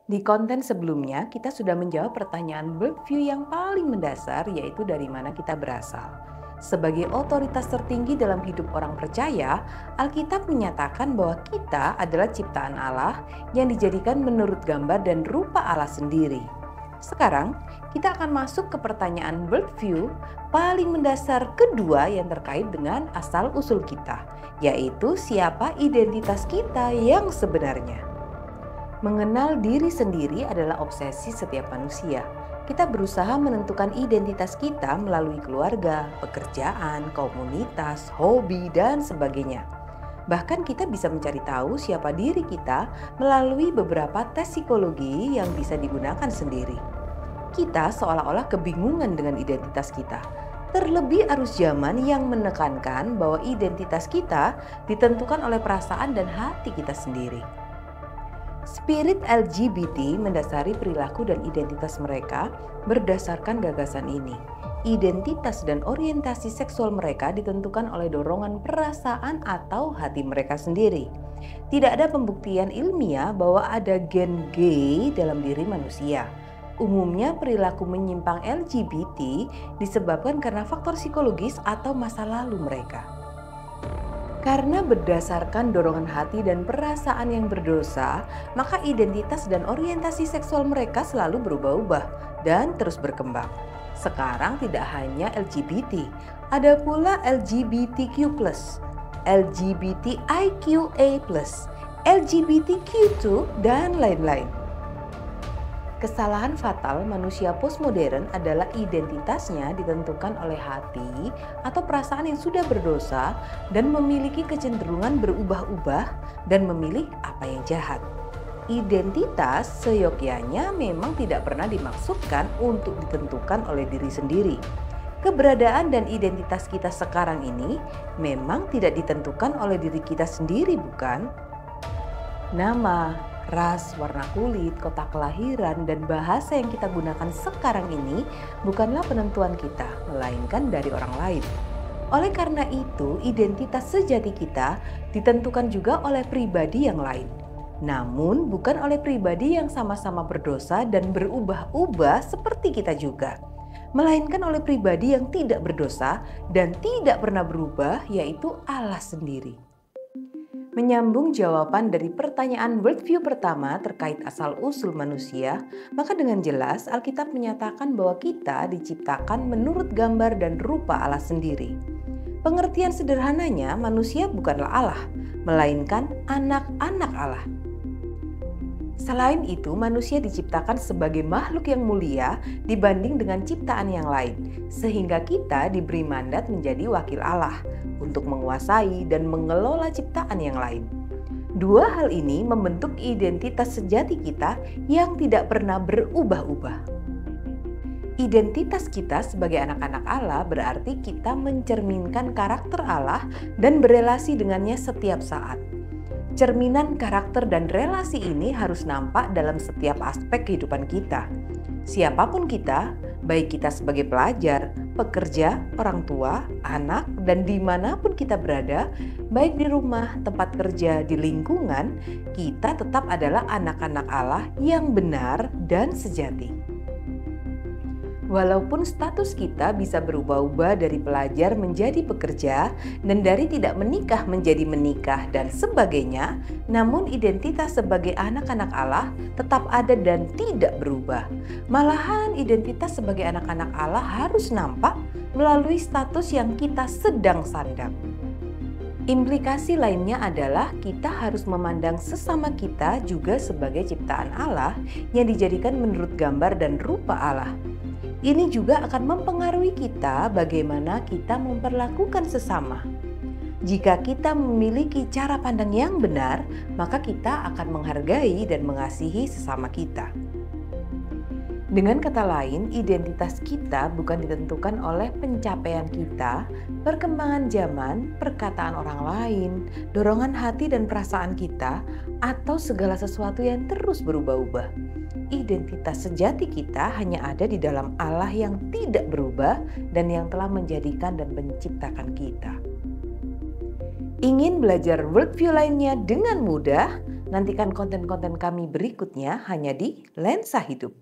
Di konten sebelumnya, kita sudah menjawab pertanyaan worldview yang paling mendasar, yaitu dari mana kita berasal. Sebagai otoritas tertinggi dalam hidup orang percaya, Alkitab menyatakan bahwa kita adalah ciptaan Allah yang dijadikan menurut gambar dan rupa Allah sendiri. Sekarang, kita akan masuk ke pertanyaan worldview paling mendasar kedua yang terkait dengan asal-usul kita, yaitu siapa identitas kita yang sebenarnya. Mengenal diri sendiri adalah obsesi setiap manusia. Kita berusaha menentukan identitas kita melalui keluarga, pekerjaan, komunitas, hobi, dan sebagainya. Bahkan kita bisa mencari tahu siapa diri kita melalui beberapa tes psikologi yang bisa digunakan sendiri. Kita seolah-olah kebingungan dengan identitas kita. Terlebih arus zaman yang menekankan bahwa identitas kita ditentukan oleh perasaan dan hati kita sendiri. Spirit LGBT mendasari perilaku dan identitas mereka berdasarkan gagasan ini. Identitas dan orientasi seksual mereka ditentukan oleh dorongan perasaan atau hati mereka sendiri. Tidak ada pembuktian ilmiah bahwa ada gen gay dalam diri manusia. Umumnya perilaku menyimpang LGBT disebabkan karena faktor psikologis atau masa lalu mereka. Karena berdasarkan dorongan hati dan perasaan yang berdosa, maka identitas dan orientasi seksual mereka selalu berubah-ubah dan terus berkembang. Sekarang tidak hanya LGBT, ada pula LGBTQ+, LGBTIQA+, LGBTQ2, dan lain-lain. Kesalahan fatal manusia postmodern adalah identitasnya ditentukan oleh hati atau perasaan yang sudah berdosa dan memiliki kecenderungan berubah-ubah dan memilih apa yang jahat. Identitas seyogyanya memang tidak pernah dimaksudkan untuk ditentukan oleh diri sendiri. Keberadaan dan identitas kita sekarang ini memang tidak ditentukan oleh diri kita sendiri, bukan? Nama, ras, warna kulit, kota kelahiran, dan bahasa yang kita gunakan sekarang ini bukanlah penentuan kita, melainkan dari orang lain. Oleh karena itu, identitas sejati kita ditentukan juga oleh pribadi yang lain. Namun, bukan oleh pribadi yang sama-sama berdosa dan berubah-ubah seperti kita juga, melainkan oleh pribadi yang tidak berdosa dan tidak pernah berubah, yaitu Allah sendiri. Menyambung jawaban dari pertanyaan worldview pertama terkait asal-usul manusia, maka dengan jelas Alkitab menyatakan bahwa kita diciptakan menurut gambar dan rupa Allah sendiri. Pengertian sederhananya, manusia bukanlah Allah, melainkan anak-anak Allah. Selain itu, manusia diciptakan sebagai makhluk yang mulia dibanding dengan ciptaan yang lain, sehingga kita diberi mandat menjadi wakil Allah untuk menguasai dan mengelola ciptaan yang lain. Dua hal ini membentuk identitas sejati kita yang tidak pernah berubah-ubah. Identitas kita sebagai anak-anak Allah berarti kita mencerminkan karakter Allah dan berelasi dengannya setiap saat. Cerminan karakter dan relasi ini harus nampak dalam setiap aspek kehidupan kita. Siapapun kita, baik kita sebagai pelajar, pekerja, orang tua, anak, dan dimanapun kita berada, baik di rumah, tempat kerja, di lingkungan, kita tetap adalah anak-anak Allah yang benar dan sejati. Walaupun status kita bisa berubah-ubah dari pelajar menjadi pekerja dan dari tidak menikah menjadi menikah dan sebagainya, namun identitas sebagai anak-anak Allah tetap ada dan tidak berubah. Malahan identitas sebagai anak-anak Allah harus nampak melalui status yang kita sedang sandang. Implikasi lainnya adalah kita harus memandang sesama kita juga sebagai ciptaan Allah yang dijadikan menurut gambar dan rupa Allah. Ini juga akan mempengaruhi kita bagaimana kita memperlakukan sesama. Jika kita memiliki cara pandang yang benar, maka kita akan menghargai dan mengasihi sesama kita. Dengan kata lain, identitas kita bukan ditentukan oleh pencapaian kita, perkembangan zaman, perkataan orang lain, dorongan hati dan perasaan kita, atau segala sesuatu yang terus berubah-ubah. Identitas sejati kita hanya ada di dalam Allah yang tidak berubah dan yang telah menjadikan dan menciptakan kita. Ingin belajar worldview lainnya dengan mudah? Nantikan konten-konten kami berikutnya hanya di Lensa Hidup.